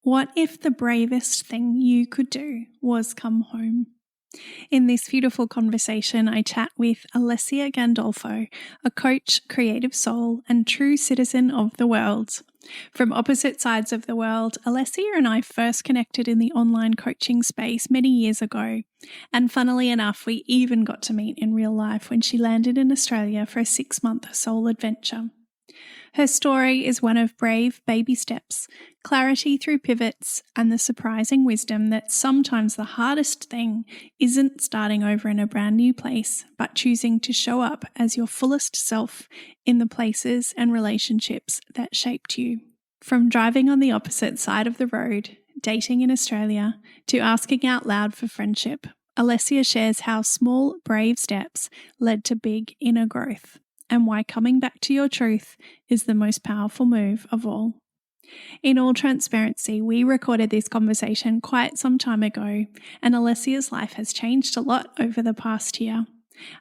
What if the bravest thing you could do was come home? In this beautiful conversation, I chat with Alessia Gandolfo, a coach, creative soul, and true citizen of the world. From opposite sides of the world, Alessia and I first connected in the online coaching space many years ago. And funnily enough, we even got to meet in real life when she landed in Australia for a 6-month soul adventure. Her story is one of brave baby steps, clarity through pivots, and the surprising wisdom that sometimes the hardest thing isn't starting over in a brand new place, but choosing to show up as your fullest self in the places and relationships that shaped you. From driving on the opposite side of the road, dating in Australia, to asking out loud for friendship, Alessia shares how small, brave steps led to big inner growth, and why coming back to your truth is the most powerful move of all. In all transparency, we recorded this conversation quite some time ago, and Alessia's life has changed a lot over the past year.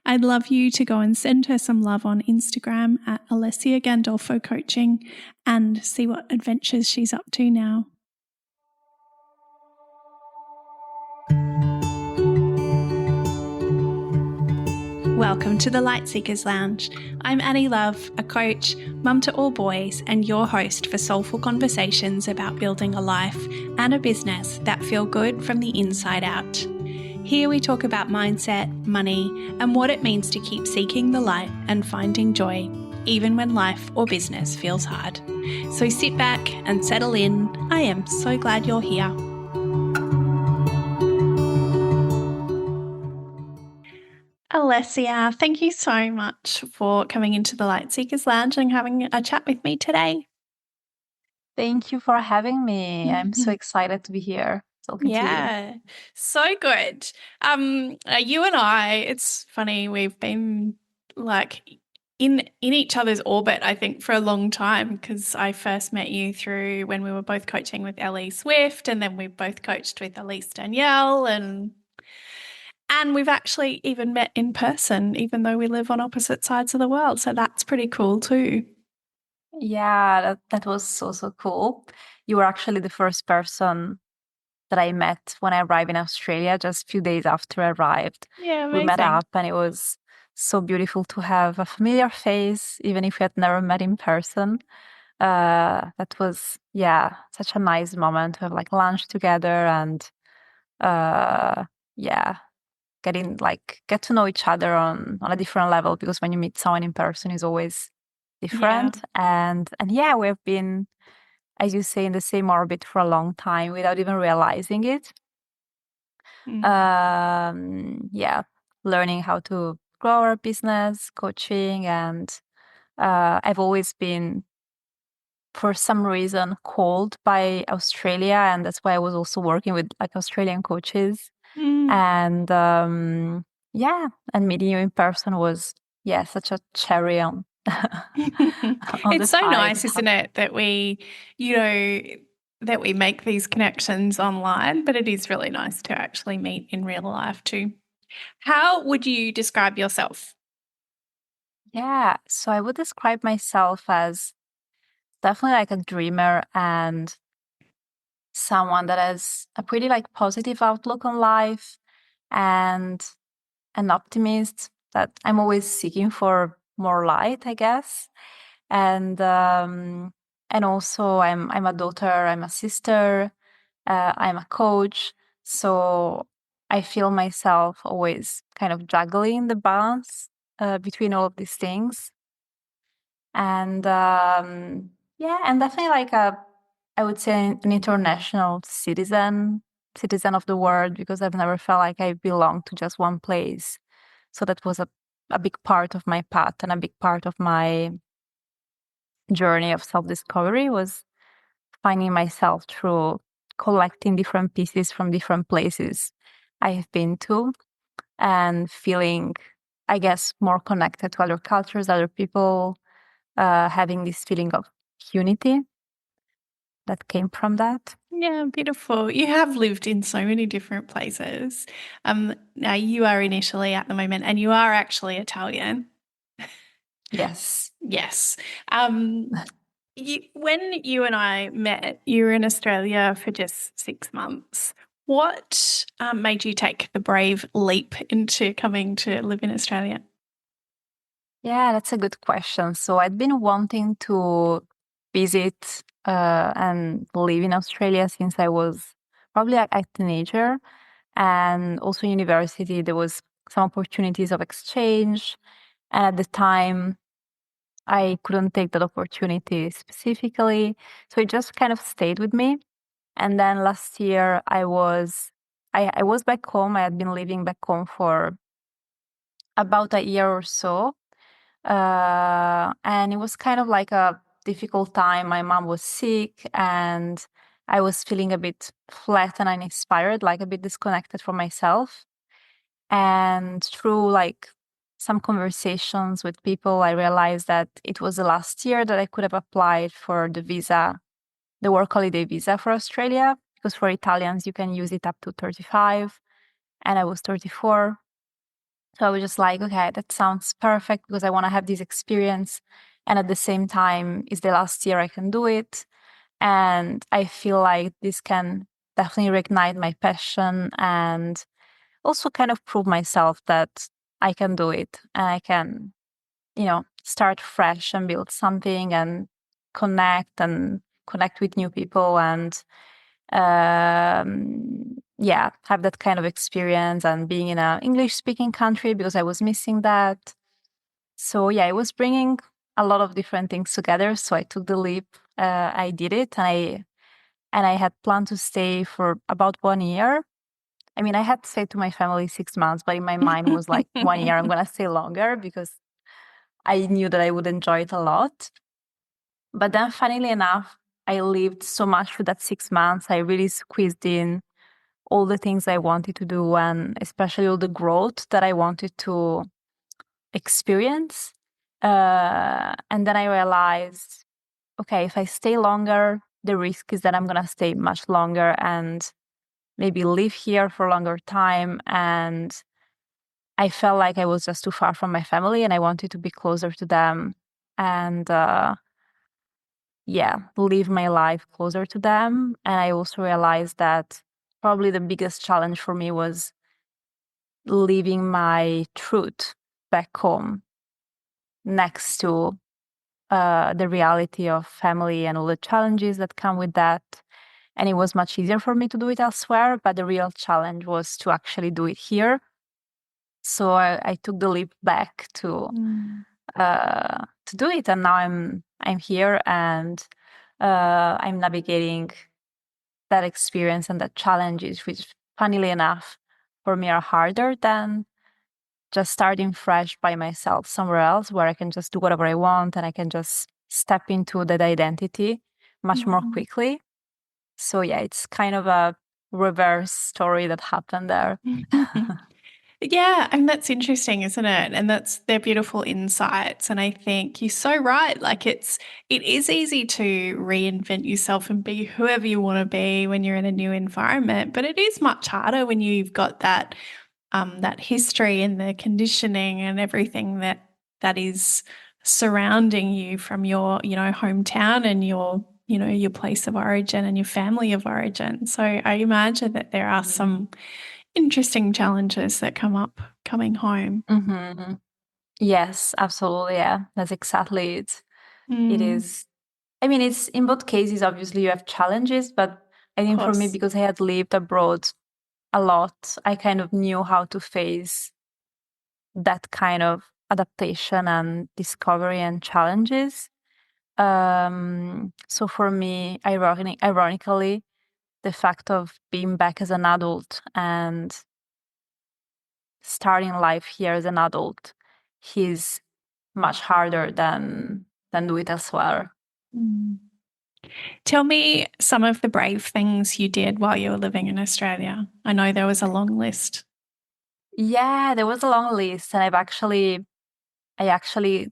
I'd love you to go and send her some love on Instagram at Alessia Gandolfo Coaching and see what adventures she's up to now. Welcome to the Light Seekers Lounge. I'm Annie Love, a coach, mum to all boys, and your host for soulful conversations about building a life and a business that feel good from the inside out. Here we talk about mindset, money, and what it means to keep seeking the light and finding joy, even when life or business feels hard. So sit back and settle in. I am so glad you're here. Alessia, thank you so much for coming into the Light Seekers Lounge and having a chat with me today. Thank you for having me. I'm so excited to be here talking to you. Yeah, so good. You and I, it's funny, we've been like in each other's orbit, I think, for a long time, because I first met you through when we were both coaching with Ellie Swift, and then we both coached with Elise Danielle, and we've actually even met in person, even though we live on opposite sides of the world. So that's pretty cool too. Yeah, that was so cool. You were actually the first person that I met when I arrived in Australia, just a few days after I arrived. Yeah, We met amazing. up and it was so beautiful to have a familiar face, even if we had never met in person. That was, such a nice moment to have like lunch together and yeah, get to know each other on a different level, because when you meet someone in person is always different. And yeah, we've been, as you say, in the same orbit for a long time without even realizing it. Learning how to grow our business, coaching, and I've always been, for some reason, called by Australia, and that's why I was also working with like Australian coaches. And and meeting you in person was such a cherry on It's so nice, isn't it, that we make these connections online, but it is really nice to actually meet in real life too. How would you describe yourself? Yeah, so I would describe myself as definitely like a dreamer and someone that has a pretty like positive outlook on life, and an optimist, that I'm always seeking for more light, I guess. And also I'm a daughter, I'm a sister, I'm a coach. So I feel myself always kind of juggling the balance between all of these things. And and definitely like I would say an international citizen of the world, because I've never felt like I belong to just one place. So that was a big part of my path, and a big part of my journey of self-discovery was finding myself through collecting different pieces from different places I have been to, and feeling, I guess, more connected to other cultures, other people, having this feeling of unity that came from that. Yeah, beautiful. You have lived in so many different places. Now you are in Italy at the moment, and you are actually Italian. Yes. Yes. When you and I met, you were in Australia for just 6 months. What made you take the brave leap into coming to live in Australia? Yeah, that's a good question. So I'd been wanting to visit and live in Australia since I was probably a teenager. And also university, there was some opportunities of exchange. And at the time, I couldn't take that opportunity specifically. So it just kind of stayed with me. And then last year I was back home. I had been living back home for about a year or so. And it was kind of like a difficult time. My mom was sick and I was feeling a bit flat and uninspired, like a bit disconnected from myself. And through like some conversations with people, I realized that it was the last year that I could have applied for the visa, the work holiday visa for Australia, because for Italians, you can use it up to 35, and I was 34. So I was just like, okay, that sounds perfect because I want to have this experience. And at the same time, it's the last year I can do it. And I feel like this can definitely reignite my passion and also kind of prove myself that I can do it and I can, start fresh and build something and connect with new people and have that kind of experience and being in an English speaking country because I was missing that. So yeah, it was bringing a lot of different things together. So I took the leap. I did it, and I had planned to stay for about 1 year. I mean, I had said to my family 6 months, but in my mind was like 1 year. I'm gonna stay longer because I knew that I would enjoy it a lot. But then, funnily enough, I lived so much for that 6 months. I really squeezed in all the things I wanted to do and especially all the growth that I wanted to experience. And then I realized, okay, if I stay longer, the risk is that I'm going to stay much longer and maybe live here for a longer time. And I felt like I was just too far from my family and I wanted to be closer to them and, live my life closer to them. And I also realized that probably the biggest challenge for me was leaving my truth back home next to the reality of family and all the challenges that come with that. And it was much easier for me to do it elsewhere, but the real challenge was to actually do it here. So I took the leap back to do it, and now I'm here and I'm navigating that experience and that challenges, which, funnily enough, for me are harder than just starting fresh by myself somewhere else where I can just do whatever I want and I can just step into that identity much more quickly. So yeah, it's kind of a reverse story that happened there. Yeah, and that's interesting, isn't it? And they're beautiful insights. And I think you're so right. Like it is easy to reinvent yourself and be whoever you want to be when you're in a new environment, but it is much harder when you've got that history and the conditioning and everything that is surrounding you from your, hometown and your place of origin and your family of origin. So I imagine that there are some interesting challenges that come up coming home. Mm-hmm. Yes, absolutely. Yeah, that's exactly it. It is. I mean, it's in both cases, obviously, you have challenges, but I think for me, because I had lived abroad a lot, I kind of knew how to face that kind of adaptation and discovery and challenges. So for me, ironically, the fact of being back as an adult and starting life here as an adult is much harder than do it elsewhere. Tell me some of the brave things you did while you were living in Australia. I know there was a long list. Yeah, there was a long list, and I actually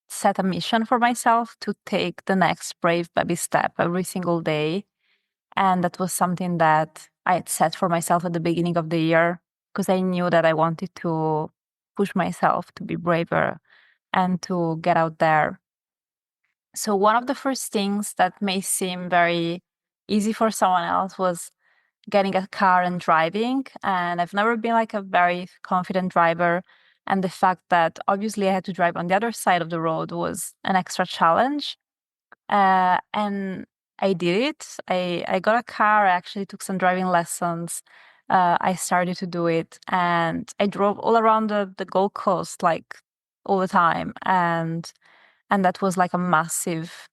set a mission for myself to take the next brave baby step every single day. And that was something that I had set for myself at the beginning of the year because I knew that I wanted to push myself to be braver and to get out there. So one of the first things that may seem very easy for someone else was getting a car and driving. And I've never been like a very confident driver. And the fact that obviously I had to drive on the other side of the road was an extra challenge. And I did it. I got a car. I actually took some driving lessons. I started to do it, and I drove all around the Gold Coast like all the time, and that was like a massive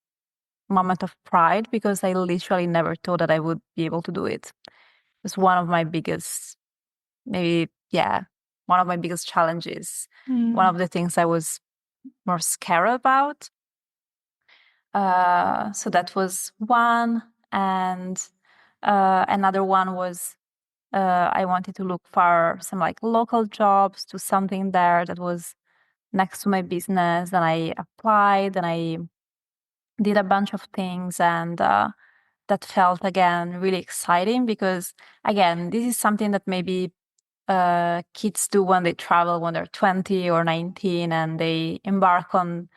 moment of pride because I literally never thought that I would be able to do it. It was one of my biggest, maybe, yeah, one of my biggest challenges. One of the things I was more scared about. So that was one. And another one was I wanted to look for some like local jobs, do something there that was next to my business. And I applied and I did a bunch of things, and that felt again really exciting because again, this is something that maybe kids do when they travel when they're 20 or 19 and they embark on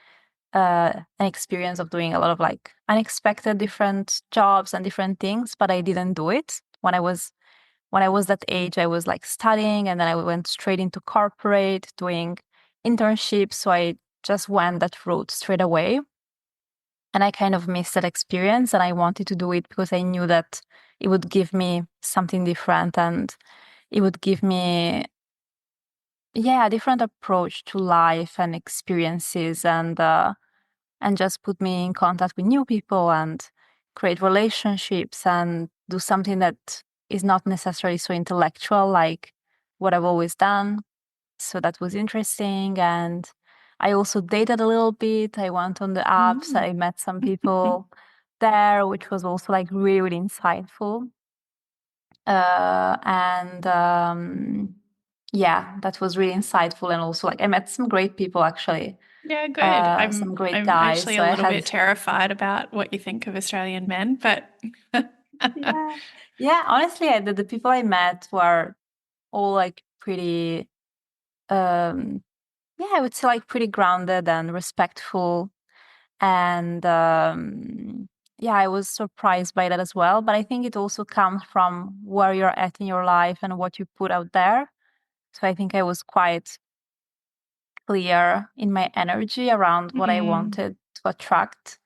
an experience of doing a lot of like unexpected different jobs and different things, but I didn't do it. When I was that age, I was like studying, and then I went straight into corporate doing internships. So I just went that route straight away. And I kind of missed that experience, and I wanted to do it because I knew that it would give me something different, and it would give me, yeah, a different approach to life and experiences, and just put me in contact with new people and create relationships and do something that is not necessarily so intellectual like what I've always done. So that was interesting. And I also dated a little bit. I went on the apps. I met some people there, which was also like really, really insightful. And yeah, that was really insightful. And also like I met some great people actually. Yeah, good. Some great I'm guys. actually So a I little had bit terrified about what you think of Australian men, but yeah. Honestly, the people I met were all like pretty yeah, I would say like pretty grounded and respectful. And yeah, I was surprised by that as well. But I think it also comes from where you're at in your life and what you put out there. So I think I was quite clear in my energy around what I wanted to attract.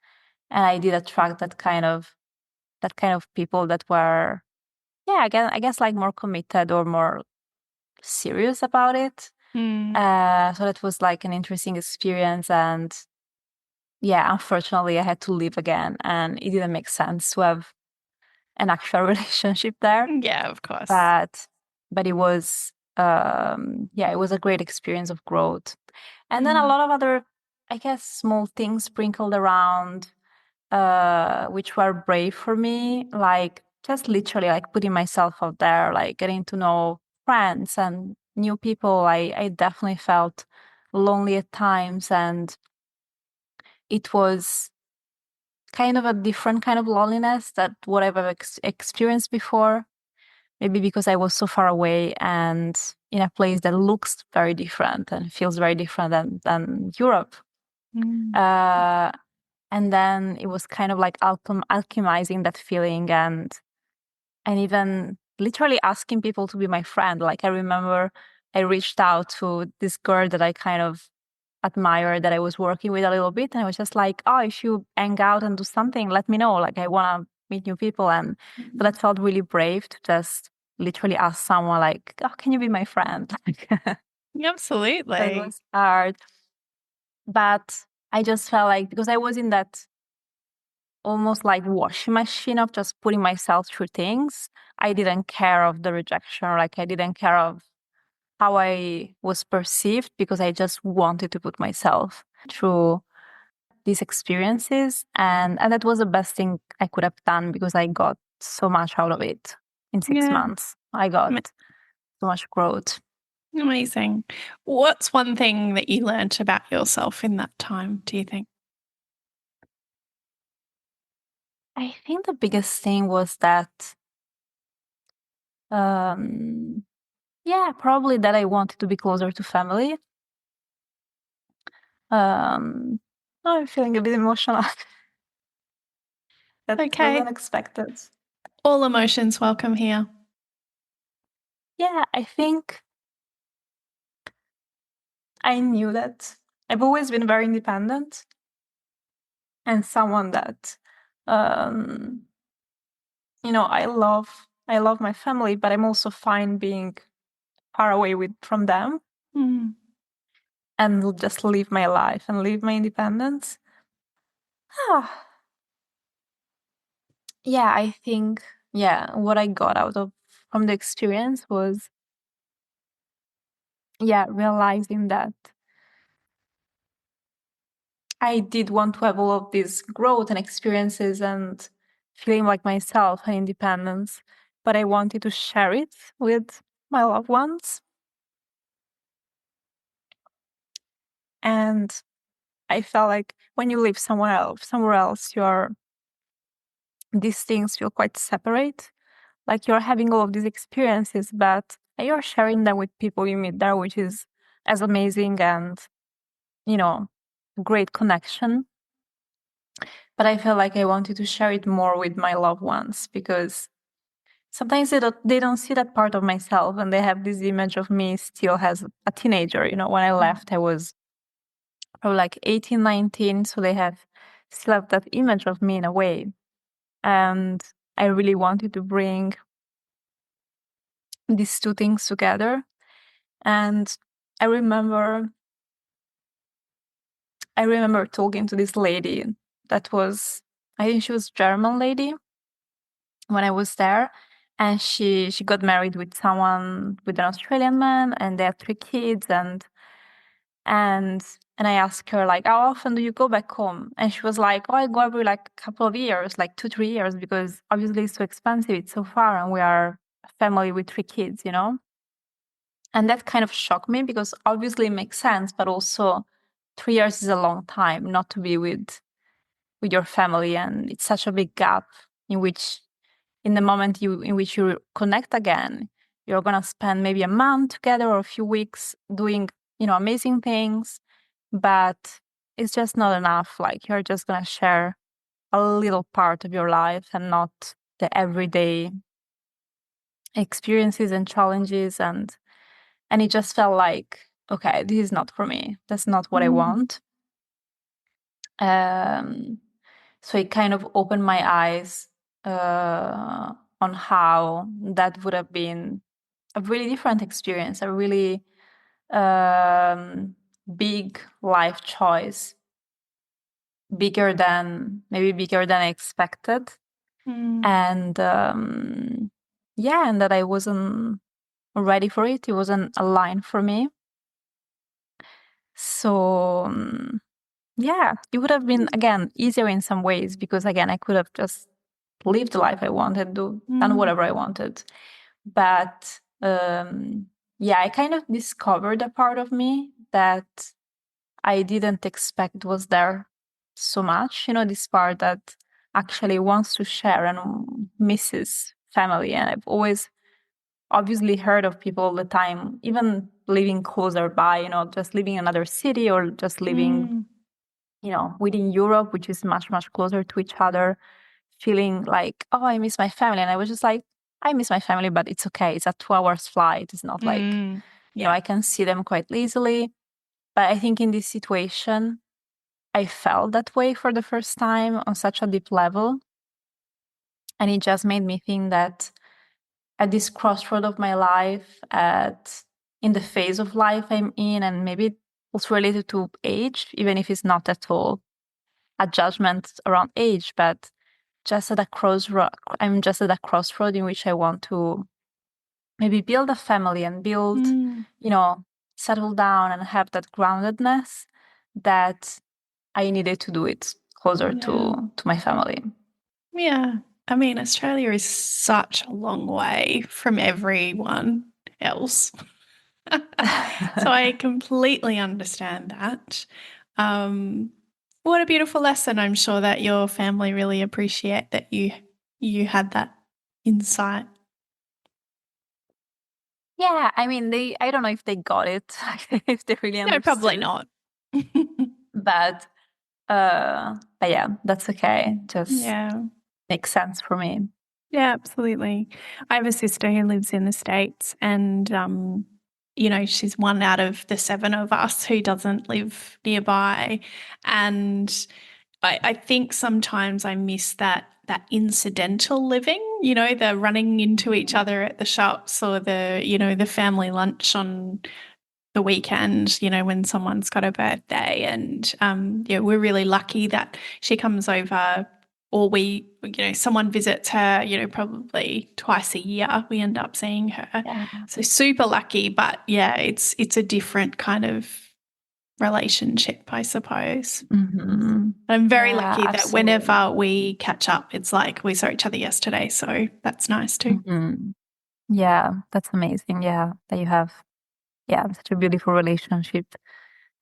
And I did attract that kind of people that were, yeah, I guess like more committed or more serious about it. So that was like an interesting experience. And yeah, unfortunately, I had to leave again, and it didn't make sense to have an actual relationship there. yeah, of course. But it was, yeah, it was a great experience of growth. And then a lot of other, I guess, small things sprinkled around, which were brave for me, like just literally like putting myself out there, like getting to know friends and new people. I definitely felt lonely at times, and it was kind of a different kind of loneliness that what I've experienced before. Maybe because I was so far away and in a place that looks very different and feels very different than Europe. And then it was kind of like alchemizing that feeling, and even literally asking people to be my friend. Like I remember I reached out to this girl that I kind of admired, that I was working with a little bit, and I was just like, oh, if you hang out and do something, let me know. Like I want to meet new people. And so that felt really brave to just literally ask someone like, oh, can you be my friend? Absolutely. That was hard. But I just felt like, because I was in that almost like washing machine of just putting myself through things, I didn't care of the rejection. Like I didn't care of how I was perceived, because I just wanted to put myself through these experiences. And that was the best thing I could have done, because I got so much out of it in 6 months. I got so much growth. Amazing. What's one thing that you learnt about yourself in that time, do you think? I think the biggest thing was that, yeah, probably that I wanted to be closer to family. Oh, I'm feeling a bit emotional. That was Okay. unexpected. All emotions welcome here. Yeah, I think I knew that I've always been very independent and someone that, I love my family, but I'm also fine being far away from them and just live my life and live my independence. Ah, yeah, I think, what I got from the experience was, realizing that I did want to have all of these growth and experiences and feeling like myself and independence, but I wanted to share it with my loved ones. And I felt like when you live somewhere else, these things feel quite separate. Like you're having all of these experiences, but you're sharing them with people you meet there, which is as amazing and, great connection. But I felt like I wanted to share it more with my loved ones because sometimes they don't see that part of myself, and they have this image of me still as a teenager. When I left, I was probably like 18, 19, so they still have that image of me in a way. And I really wanted to bring these two things together. And I remember talking to this lady that was, I think she was a German lady when I was there. And she got married with an Australian man, and they had 3 kids. And I asked her, like, how often do you go back home? And she was like, oh, I go every like a couple of years, like 2-3 years, because obviously it's so expensive, it's so far, and we are a family with 3 kids, And that kind of shocked me because obviously it makes sense, but also 3 years is a long time not to be with your family, and it's such a big gap in the moment in which you connect again, you're gonna spend maybe a month together or a few weeks doing, amazing things, but it's just not enough. Like you're just gonna share a little part of your life and not the everyday experiences and challenges, and it just felt like, okay, this is not for me. That's not what I want. So it kind of opened my eyes on how that would have been a really different experience, a really big life choice, bigger than I expected. And and that I wasn't ready for it. It wasn't a line for me. So it would have been, again, easier in some ways because, again, I could have just lived the life I wanted, done whatever I wanted. But I kind of discovered a part of me that I didn't expect was there so much. This part that actually wants to share and misses family. And I've always obviously heard of people all the time, even living closer by, just living in another city or just living, within Europe, which is much, much closer to each other, feeling like, oh, I miss my family. And I was just like, I miss my family, but it's okay. It's a 2 hours flight. It's not like, I can see them quite easily. But I think in this situation, I felt that way for the first time on such a deep level. And it just made me think that at this crossroad of my life, in the phase of life I'm in, and maybe also related to age, even if it's not at all a judgment around age, but just at a crossroad. I'm just at a crossroad in which I want to maybe build a family and build, settle down and have that groundedness that I needed to do it closer to my family. Yeah. I mean, Australia is such a long way from everyone else. So I completely understand that. What a beautiful lesson. I'm sure that your family really appreciate that you had that insight. Yeah, I mean, I don't know if they got it, if they really No, understood. probably not. But But yeah, that's okay. Just Yeah. makes sense for me. Yeah, absolutely. I have a sister who lives in the States, and, she's one out of the seven of us who doesn't live nearby. And I think sometimes I miss that incidental living, the running into each other at the shops, or the family lunch on the weekend, when someone's got a birthday. And yeah, we're really lucky that she comes over, or someone visits her, probably twice a year. We end up seeing her. Yeah. So super lucky. But yeah, it's a different kind of relationship, I suppose. Mm-hmm. I'm very Yeah, lucky that absolutely. whenever we catch up, it's like we saw each other yesterday. So that's nice too. Mm-hmm. Yeah, that's amazing. Yeah, that you have, such a beautiful relationship,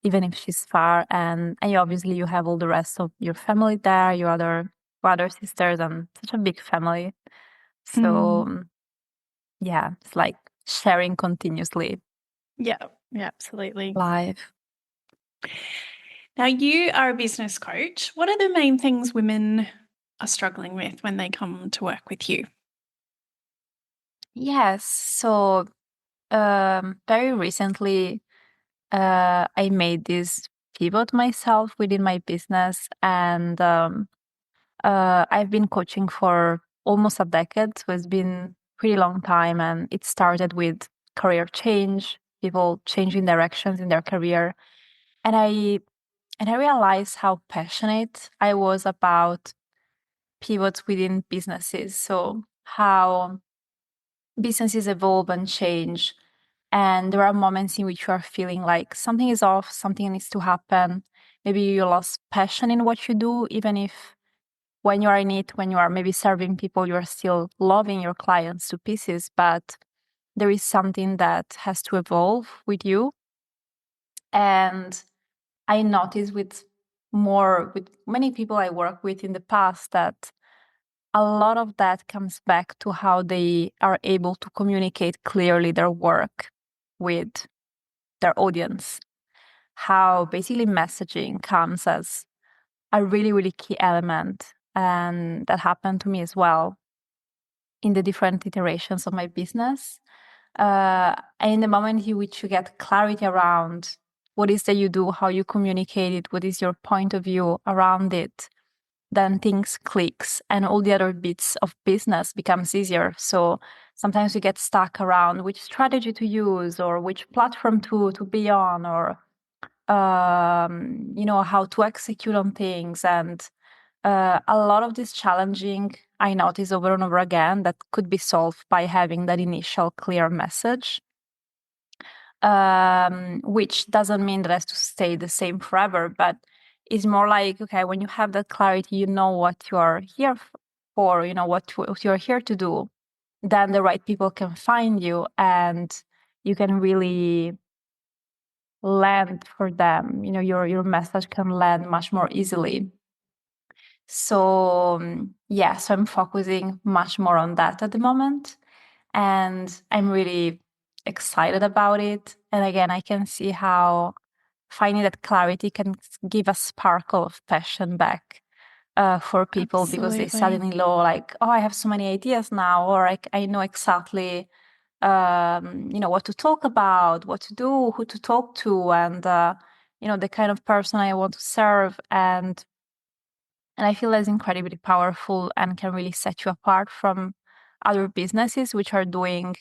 even if she's far. And obviously you have all the rest of your family there, your other brothers, sisters, and such a big family. So Mm. yeah, it's like sharing continuously Yeah, yeah, absolutely. live. Now, you are a business coach. What are the main things women are struggling with when they come to work with you? Yes. So very recently, I made this pivot myself within my business, and I've been coaching for almost a decade, so it's been pretty long time. And it started with career change, people changing directions in their career, and I realized how passionate I was about pivots within businesses. So how businesses evolve and change. And there are moments in which you are feeling like something is off, something needs to happen. Maybe you lost passion in what you do, even if when you are in it, when you are maybe serving people, you are still loving your clients to pieces, but there is something that has to evolve with you. And I noticed with many people I work with in the past that a lot of that comes back to how they are able to communicate clearly their work with their audience. How basically messaging comes as a really, really key element. And that happened to me as well in the different iterations of my business. And in the moment in which you get clarity around what is that you do, how you communicate it, what is your point of view around it, then things clicks and all the other bits of business becomes easier. So sometimes we get stuck around which strategy to use or which platform to be on, or how to execute on things. And a lot of this challenging I notice over and over again that could be solved by having that initial clear message, which doesn't mean that it has to stay the same forever, but it's more like, okay, when you have that clarity, you know what you are here for, you know what you're here to do, then the right people can find you and you can really land for them. Your message can land much more easily. So so I'm focusing much more on that at the moment, and I'm really excited about it. And again, I can see how finding that clarity can give a sparkle of passion back for people, because they Absolutely. suddenly know, like, oh, I have so many ideas now, or I know exactly what to talk about, what to do, who to talk to, and the kind of person I want to serve. And I feel that's incredibly powerful and can really set you apart from other businesses which are doing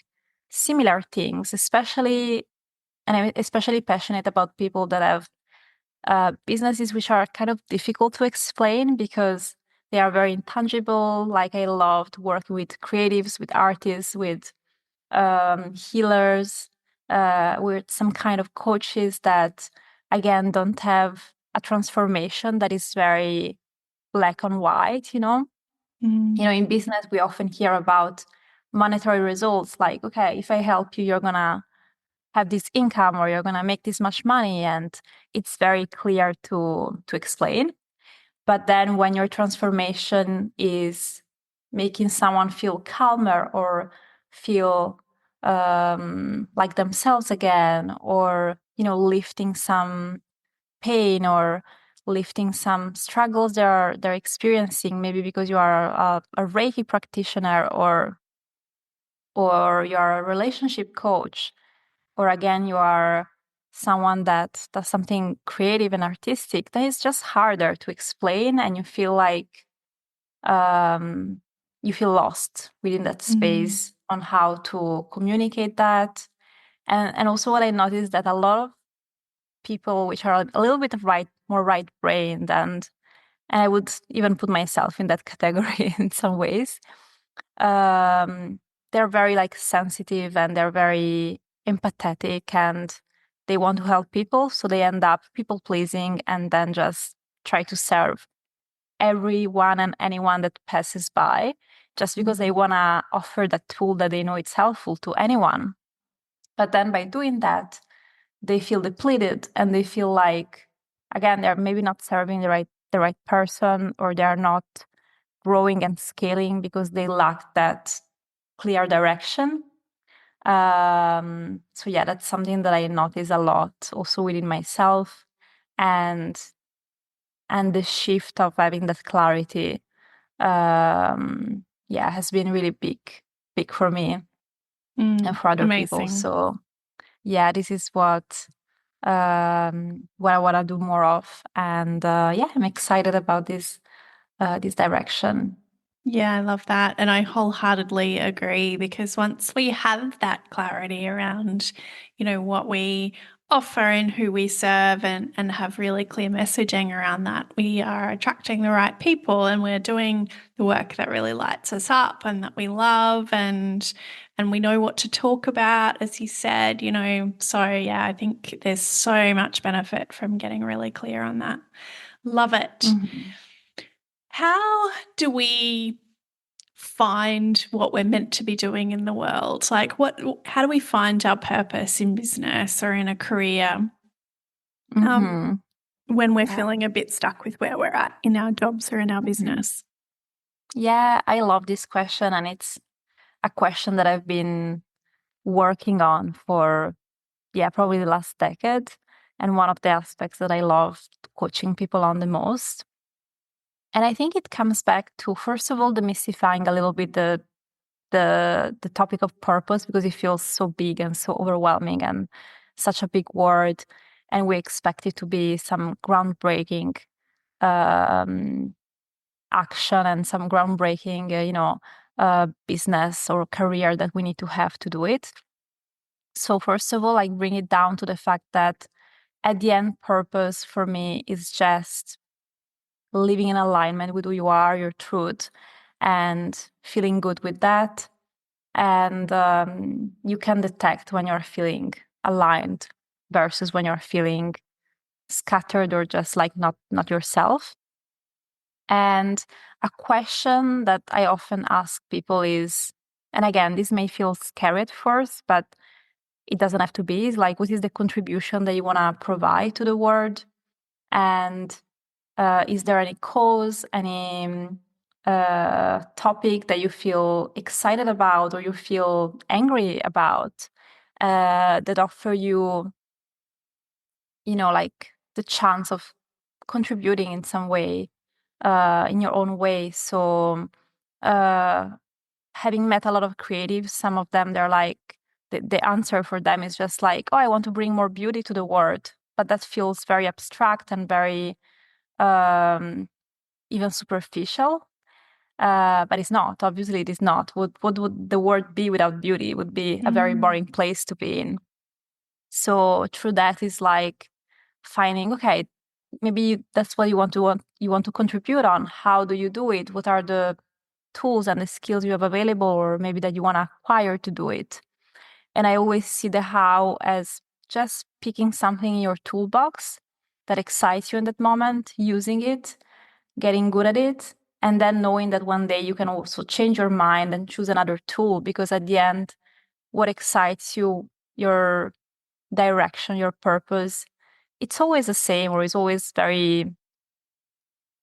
similar things, and I'm especially passionate about people that have businesses which are kind of difficult to explain because they are very intangible. Like, I loved working with creatives, with artists, with healers, with some kind of coaches that, again, don't have a transformation that is very black and white. In business, we often hear about monetary results, like, okay, if I help you, you're gonna have this income or you're gonna make this much money, and it's very clear to explain. But then when your transformation is making someone feel calmer or feel like themselves again, or lifting some pain, or lifting some struggles they're experiencing, maybe because you are a Reiki practitioner or you're a relationship coach, or again, you are someone that does something creative and artistic, then it's just harder to explain, and you feel like you feel lost within that space on how to communicate that. And also what I noticed that a lot of people which are a little bit of more right-brained, and I would even put myself in that category in some ways, they're very like sensitive, and they're very empathetic, and they want to help people, so they end up people pleasing and then just try to serve everyone and anyone that passes by, just because they want to offer that tool that they know it's helpful to anyone. But then by doing that, they feel depleted, and they feel like, again, they're maybe not serving the right person, or they're not growing and scaling because they lack that clear direction. So yeah, that's something that I notice a lot also within myself, and the shift of having that clarity, has been really big for me and for other people. So yeah, this is what I want to do more of, and I'm excited about this direction. Yeah, I love that. And I wholeheartedly agree, because once we have that clarity around, what we offer and who we serve, and have really clear messaging around that, we are attracting the right people, and we're doing the work that really lights us up and that we love, and we know what to talk about, as you said, So yeah, I think there's so much benefit from getting really clear on that. Love it. Mm-hmm. How do we find what we're meant to be doing in the world? Like, how do we find our purpose in business or in a career when we're feeling a bit stuck with where we're at in our jobs or in our business? Yeah, I love this question, and it's a question that I've been working on for probably the last decade, and one of the aspects that I love coaching people on the most. And I think it comes back to, first of all, demystifying a little bit the topic of purpose, because it feels so big and so overwhelming and such a big word, and we expect it to be some groundbreaking action and some groundbreaking business or career that we need to have to do it. So first of all, I bring it down to the fact that at the end, purpose for me is just living in alignment with who you are, your truth, and feeling good with that. And you can detect when you're feeling aligned versus when you're feeling scattered or just like not yourself. And a question that I often ask people is, and again, this may feel scary at first, but it doesn't have to be, is like, what is the contribution that you want to provide to the world? And is there any cause, any topic that you feel excited about or you feel angry about that offer you, like the chance of contributing in some way, in your own way? So having met a lot of creatives, some of them, they're like, the answer for them is just like, oh, I want to bring more beauty to the world. But that feels very abstract and very even superficial. But it's not. Obviously, it is not. What would the world be without beauty? It would be a very boring place to be in. So through that is like finding, okay, maybe that's what you want to contribute on. How do you do it? What are the tools and the skills you have available, or maybe that you want to acquire to do it? And I always see the how as just picking something in your toolbox that excites you in that moment, using it, getting good at it, and then knowing that one day you can also change your mind and choose another tool, because at the end, what excites you, your direction, your purpose, it's always the same, or it's always very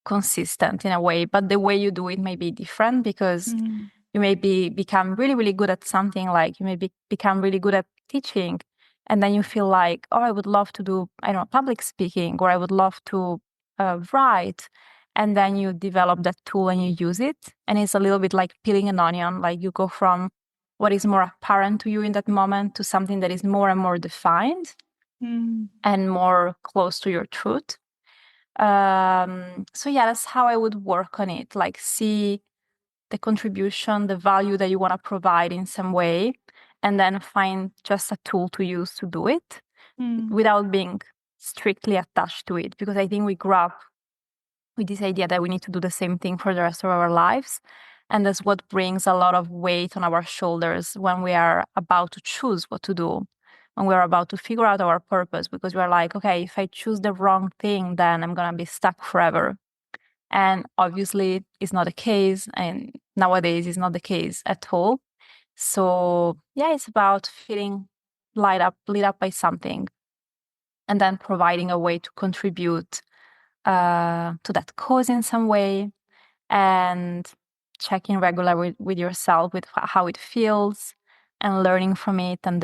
consistent in a way, but the way you do it may be different, because you may become really, really good at something, like you may become really good at teaching, and then you feel like, oh, I would love to do, I don't know, public speaking, or I would love to right. And then you develop that tool and you use it. And it's a little bit like peeling an onion. Like you go from what is more apparent to you in that moment to something that is more and more defined and more close to your truth. So yeah, that's how I would work on it. Like see the contribution, the value that you want to provide in some way, and then find just a tool to use to do it without being strictly attached to it. Because I think we grew up with this idea that we need to do the same thing for the rest of our lives. And that's what brings a lot of weight on our shoulders when we are about to choose what to do, when we're about to figure out our purpose, because we're like, okay, if I choose the wrong thing, then I'm going to be stuck forever. And obviously, it's not the case. And nowadays, it's not the case at all. So yeah, it's about feeling lit up by something, and then providing a way to contribute to that cause in some way, and checking regularly with yourself with how it feels, and learning from it and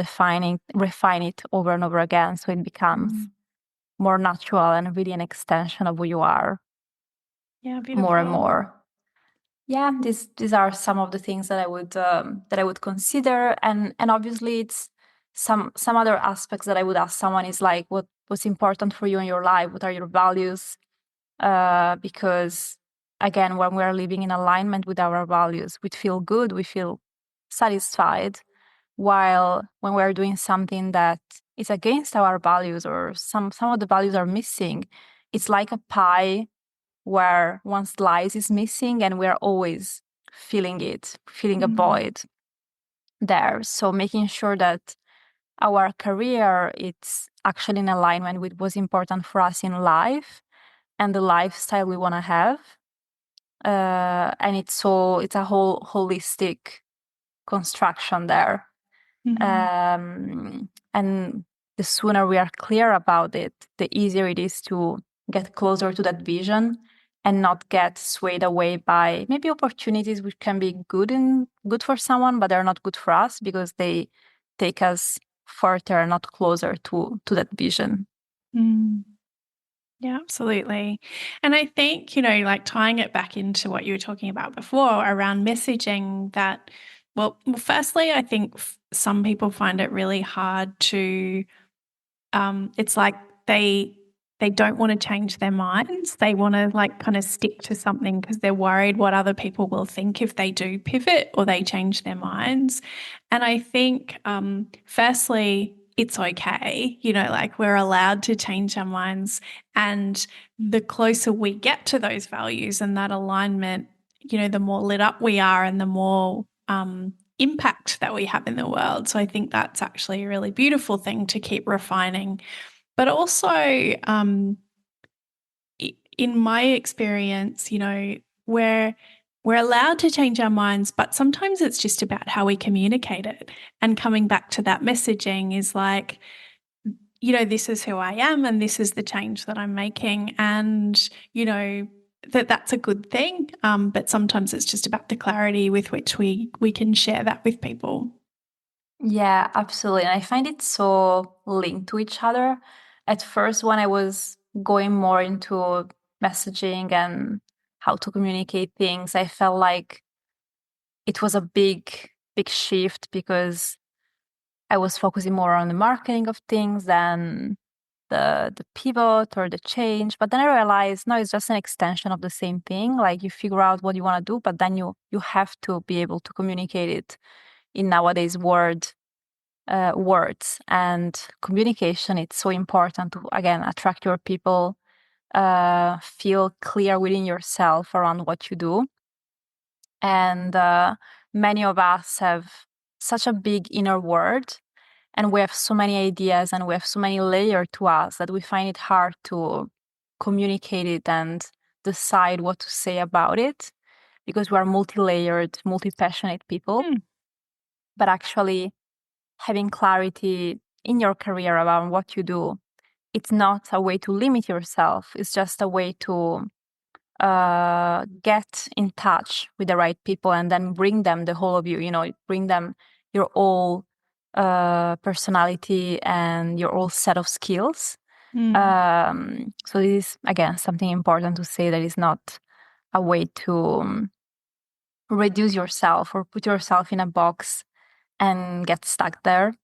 refine it over and over again, so it becomes more natural and really an extension of who you are. Yeah, beautiful. More and more. Yeah, these are some of the things that I would consider, and obviously it's some other aspects that I would ask someone is like, what's important for you in your life? What are your values? Because again, when we are living in alignment with our values, we feel good, we feel satisfied. While when we are doing something that is against our values, or some of the values are missing, it's like a pie where one slice is missing and we're always feeling a void there. So making sure that our career it's actually in alignment with what's important for us in life and the lifestyle we want to have. And it's a whole holistic construction there. And the sooner we are clear about it, the easier it is to get closer to that vision and not get swayed away by maybe opportunities which can be good for someone, but they're not good for us because they take us further, not closer to that vision. Yeah, absolutely. And I think, like tying it back into what you were talking about before around messaging that, well firstly, I think some people find it really hard to, it's like they don't want to change their minds. They want to like kind of stick to something because they're worried what other people will think if they do pivot or they change their minds. And I think, firstly, it's okay, like we're allowed to change our minds. And the closer we get to those values and that alignment, the more lit up we are and the more impact that we have in the world. So I think that's actually a really beautiful thing to keep refining. But also, in my experience, we're allowed to change our minds, but sometimes it's just about how we communicate it. And coming back to that messaging is like, this is who I am and this is the change that I'm making. And, that's a good thing. But sometimes it's just about the clarity with which we can share that with people. Yeah, absolutely. And I find it so linked to each other. At first, when I was going more into messaging and how to communicate things, I felt like it was a big shift because I was focusing more on the marketing of things than the pivot or the change. But then I realized, no, it's just an extension of the same thing. Like you figure out what you want to do, but then you have to be able to communicate it in nowadays words and communication. It's so important to, again, attract your people, feel clear within yourself around what you do. And many of us have such a big inner world, and we have so many ideas and we have so many layers to us that we find it hard to communicate it and decide what to say about it because we are multi-layered, multi-passionate people. But actually having clarity in your career around what you do, it's not a way to limit yourself. It's just a way to get in touch with the right people and then bring them the whole of you, bring them your whole personality and your whole set of skills. So this is, again, something important to say, that is not a way to reduce yourself or put yourself in a box and get stuck there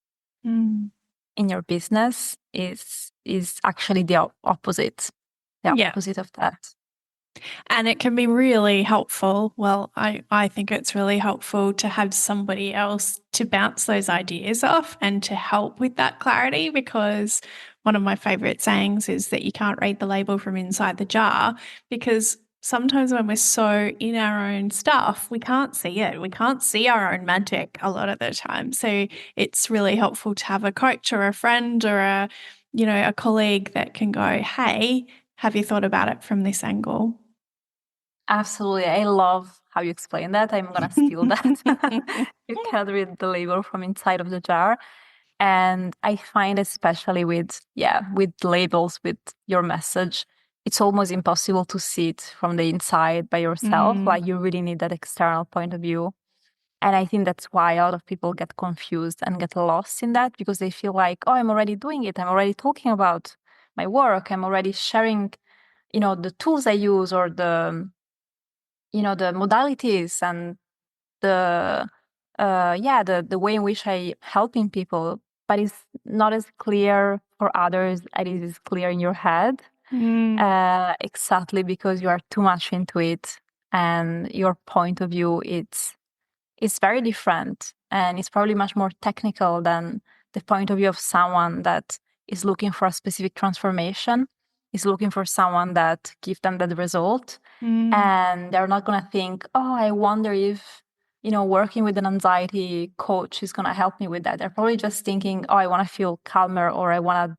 in your business. Is actually the opposite. The opposite of that. And it can be really helpful. Well, I think it's really helpful to have somebody else to bounce those ideas off and to help with that clarity, because one of my favorite sayings is that you can't read the label from inside the jar, because sometimes when we're so in our own stuff, we can't see it. We can't see our own magic a lot of the time. So it's really helpful to have a coach or a friend or a colleague that can go, hey, have you thought about it from this angle? Absolutely. I love how you explain that. I'm going to steal that. You can't read the label from inside of the jar. And I find, especially with labels, with your message, it's almost impossible to see it from the inside by yourself. Like, you really need that external point of view. And I think that's why a lot of people get confused and get lost in that, because they feel like, oh, I'm already doing it. I'm already talking about my work. I'm already sharing, the tools I use, or the modalities, and the way in which I helping people, but it's not as clear for others as it is clear in your head. Exactly, because you are too much into it, and your point of view, it's very different, and it's probably much more technical than the point of view of someone that is looking for a specific transformation, is looking for someone that gives them that result. And they're not going to think, oh, I wonder if, working with an anxiety coach is going to help me with that. They're probably just thinking, oh, I want to feel calmer, or I want to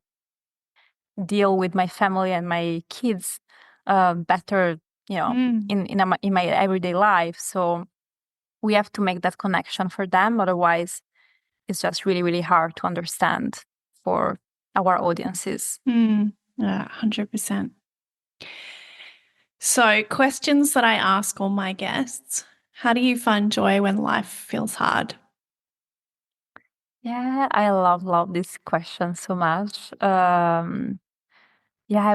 deal with my family and my kids better, in my everyday life. So we have to make that connection for them. Otherwise, it's just really, really hard to understand for our audiences. 100%. So, questions that I ask all my guests: how do you find joy when life feels hard? Yeah, I love this question so much. I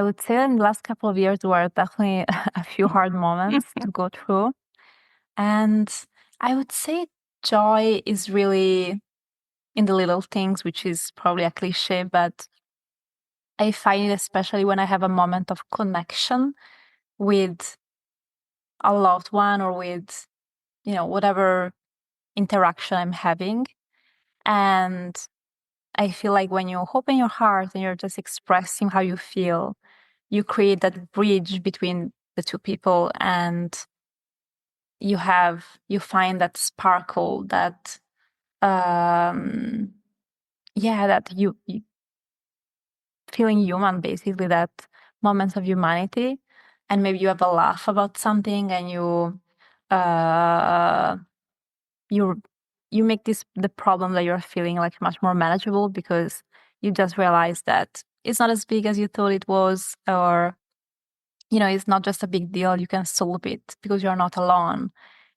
would say in the last couple of years there were definitely a few hard moments to go through. And I would say joy is really in the little things, which is probably a cliche, but I find it especially when I have a moment of connection with a loved one, or with, whatever interaction I'm having. And I feel like when you open your heart and you're just expressing how you feel, you create that bridge between the two people, and you find that sparkle, that that you feeling human, basically, that moments of humanity. And maybe you have a laugh about something, and you make the problem that you're feeling like much more manageable, because you just realize that it's not as big as you thought it was, or it's not just a big deal. You can solve it because you're not alone,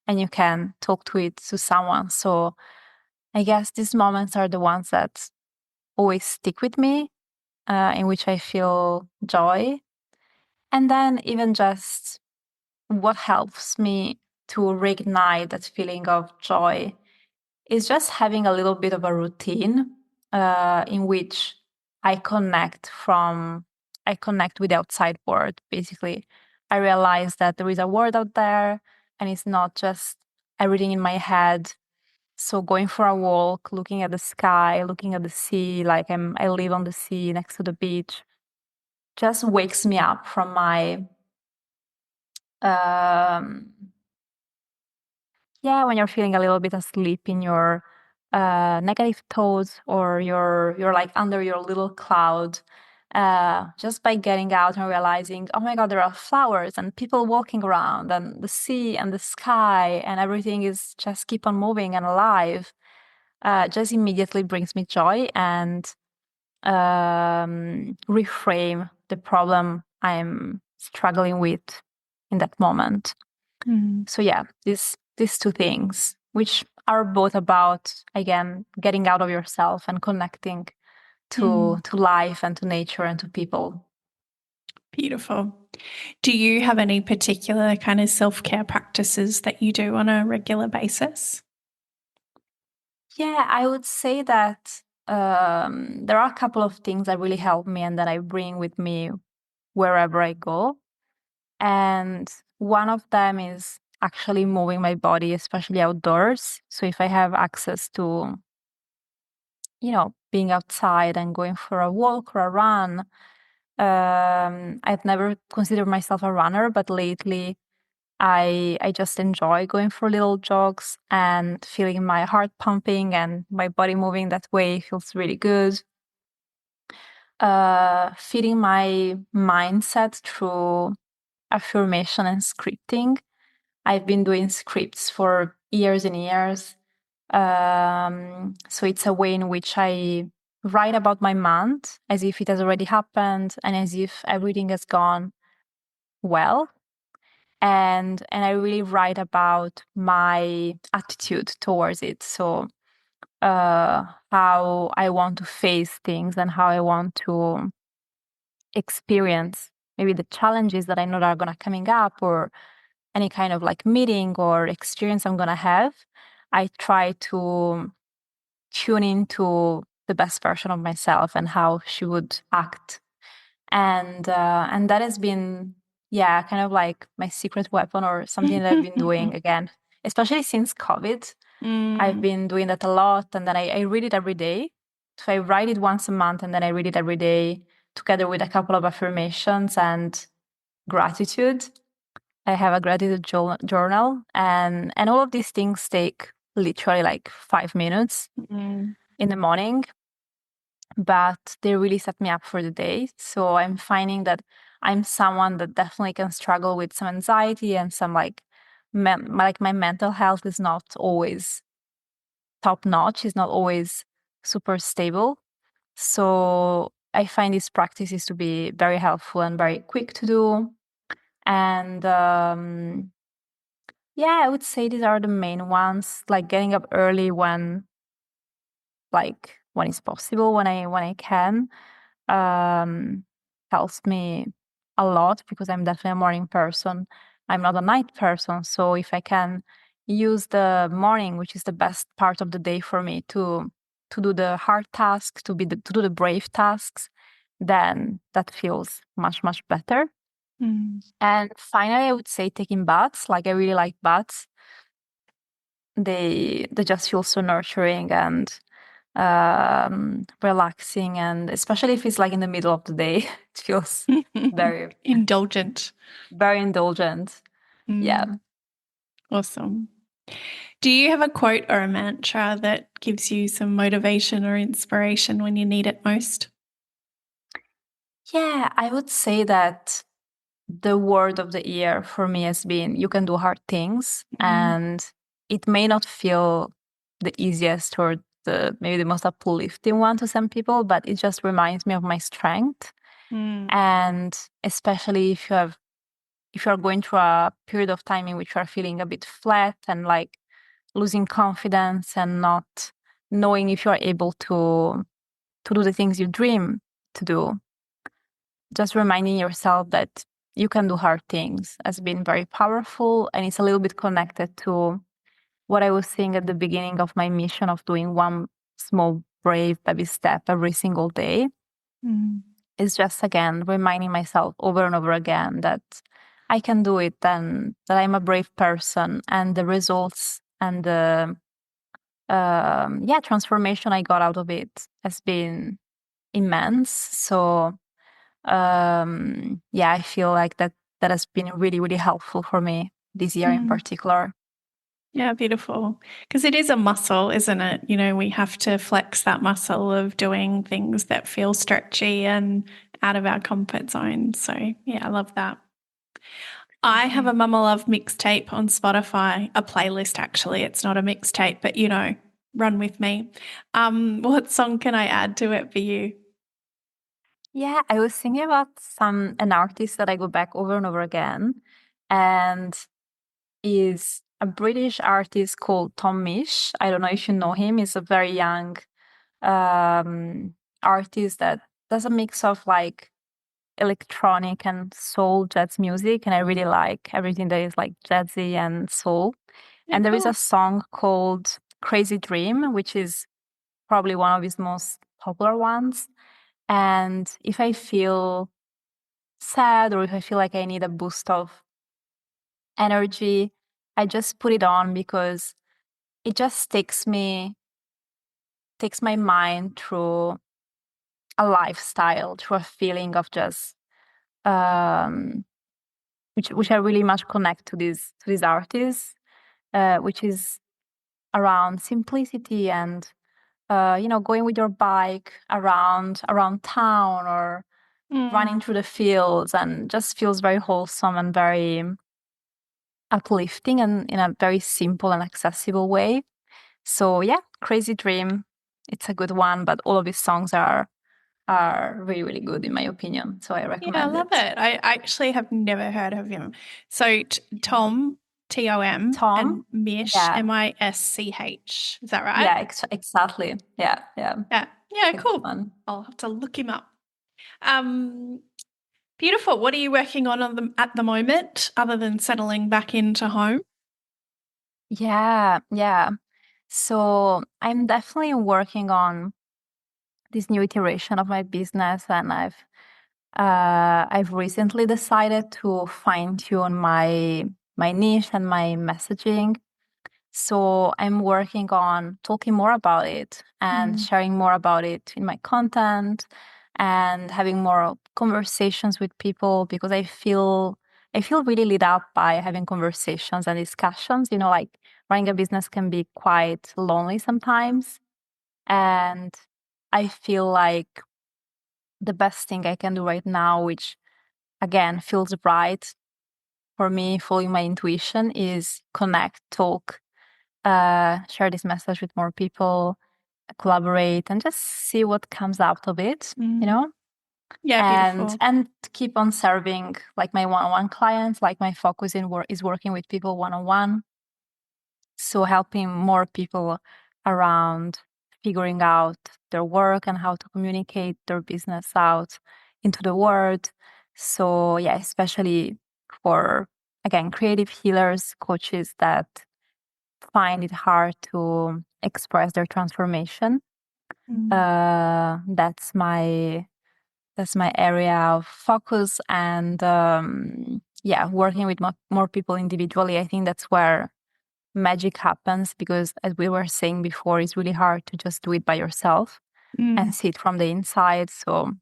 and you can talk to someone. So I guess these moments are the ones that always stick with me, in which I feel joy. And then even just what helps me to reignite that feeling of joy is just having a little bit of a routine, in which I connect with the outside world. Basically, I realize that there is a world out there, and it's not just everything in my head. So going for a walk, looking at the sky, looking at the sea, like I live on the sea next to the beach, just wakes me up from my when you're feeling a little bit asleep in your negative thoughts, or you're like under your little cloud, just by getting out and realizing, oh my God, there are flowers and people walking around, and the sea and the sky, and everything is just keep on moving and alive, just immediately brings me joy, and reframe the problem I'm struggling with in that moment. So these two things, which are both about, again, getting out of yourself and connecting to life and to nature and to people. Beautiful. Do you have any particular kind of self-care practices that you do on a regular basis? Yeah, I would say that there are a couple of things that really help me and that I bring with me wherever I go. And one of them is actually moving my body, especially outdoors. So if I have access to, being outside and going for a walk or a run, I've never considered myself a runner, but lately I just enjoy going for little jogs and feeling my heart pumping and my body moving that way feels really good. Feeding my mindset through affirmation and scripting. I've been doing scripts for years and years. So it's a way in which I write about my month as if it has already happened and as if everything has gone well. And I really write about my attitude towards it. So how I want to face things and how I want to experience maybe the challenges that I know that are gonna coming up or any kind of like meeting or experience I'm gonna have. I try to tune into the best version of myself and how she would act. And that has been, yeah, kind of like my secret weapon or something that I've been doing again, especially since COVID. I've been doing that a lot, and then I read it every day. So I write it once a month, and then I read it every day, together with a couple of affirmations and gratitude. I have a gratitude journal, and all of these things take literally like 5 minutes in the morning, but they really set me up for the day. So I'm finding that I'm someone that definitely can struggle with some anxiety and some like my mental health is not always top notch, is not always super stable. So I find these practices to be very helpful and very quick to do. And yeah, I would say these are the main ones, like getting up early when it's possible, when I can, helps me a lot because I'm definitely a morning person. I'm not a night person. So if I can use the morning, which is the best part of the day for me, to do the hard tasks, to do the brave tasks, then that feels much, much better. And finally, I would say taking baths. Like I really like baths. They just feel so nurturing and relaxing, and especially if it's like in the middle of the day, it feels very indulgent. Very indulgent. Yeah. Awesome. Do you have a quote or a mantra that gives you some motivation or inspiration when you need it most? Yeah, I would say that the word of the year for me has been you can do hard things. And it may not feel the easiest or maybe the most uplifting one to some people, but it just reminds me of my strength. And especially if you are going through a period of time in which you are feeling a bit flat and like losing confidence and not knowing if you are able to do the things you dream to do, just reminding yourself that you can do hard things has been very powerful. And it's a little bit connected to what I was saying at the beginning of my mission of doing one small brave baby step every single day. It's just, again, reminding myself over and over again that I can do it and that I'm a brave person, and the results and the transformation I got out of it has been immense. So I feel like that has been really, really helpful for me this year in particular. Yeah, beautiful. Because it is a muscle, isn't it? You know, we have to flex that muscle of doing things that feel stretchy and out of our comfort zone. So, yeah, I love that. I have a Mama Love mixtape on Spotify, a playlist actually. It's not a mixtape, but run with me. What song can I add to it for you? Yeah, I was thinking about an artist that I go back over and over again, and is a British artist called Tom Misch. I don't know if you know him. He's a very young artist that does a mix of like electronic and soul jazz music, and I really like everything that is like jazzy and soul. And there is a song called Crazy Dream, which is probably one of his most popular ones. And if I feel sad or if I feel like I need a boost of energy, I just put it on because it just takes my mind through a lifestyle, through a feeling of just which I really much connect to these artists, which is around simplicity and going with your bike around town or running through the fields, and just feels very wholesome and very uplifting and in a very simple and accessible way. So yeah, Crazy Dream, it's a good one, but all of his songs are really, really good in my opinion. So I recommend it. Yeah, I love it. I actually have never heard of him. So Tom, Tom, and Mish, yeah. Misch. Is that right? Yeah, exactly. Yeah. Yeah, cool. Fun. I'll have to look him up. Beautiful. What are you working on at the moment, other than settling back into home? Yeah. So I'm definitely working on this new iteration of my business, and I've recently decided to fine-tune my niche and my messaging. So I'm working on talking more about it and sharing more about it in my content and having more conversations with people, because I feel really lit up by having conversations and discussions. Like running a business can be quite lonely sometimes. And I feel like the best thing I can do right now, which again feels right for me, following my intuition, is connect, talk, share this message with more people, collaborate, and just see what comes out of it, Yeah, beautiful. And keep on serving like my one-on-one clients. Like my focus is working with people one-on-one. So helping more people around figuring out their work and how to communicate their business out into the world. So yeah, especially for, again, creative healers, coaches that find it hard to express their transformation. That's my area of focus. And working with more people individually, I think that's where magic happens, because as we were saying before, it's really hard to just do it by yourself and see it from the inside. So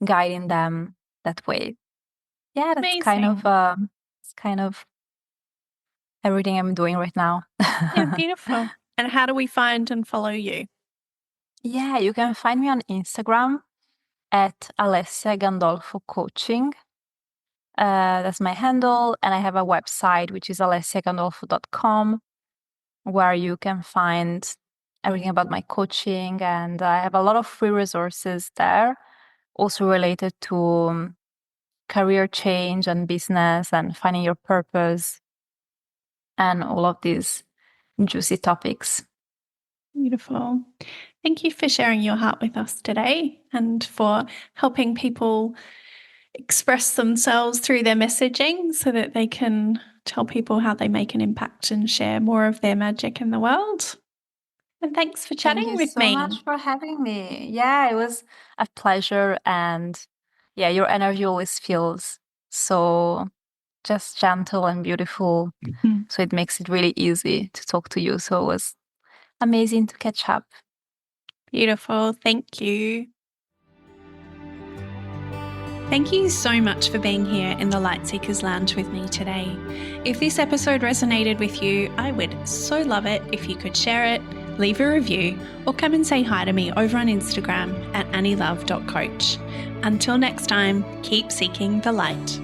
guiding them that way. Yeah, that's amazing. kind of everything I'm doing right now. Yeah, beautiful. And how do we find and follow you? Yeah, you can find me on Instagram at Alessia Gandolfo Coaching. That's my handle. And I have a website, which is alessiagandolfo.com, where you can find everything about my coaching. And I have a lot of free resources there, also related to career change and business and finding your purpose and all of these juicy topics. Beautiful. Thank you for sharing your heart with us today and for helping people express themselves through their messaging so that they can tell people how they make an impact and share more of their magic in the world. And thanks for chatting with me. Thank you so much for having me. Yeah, it was a pleasure. And yeah, your energy always feels so just gentle and beautiful. So it makes it really easy to talk to you. So it was amazing to catch up. Beautiful. Thank you. Thank you so much for being here in the Lightseekers Lounge with me today. If this episode resonated with you, I would so love it if you could share it, leave a review, or come and say hi to me over on Instagram at annielove.coach. Until next time, keep seeking the light.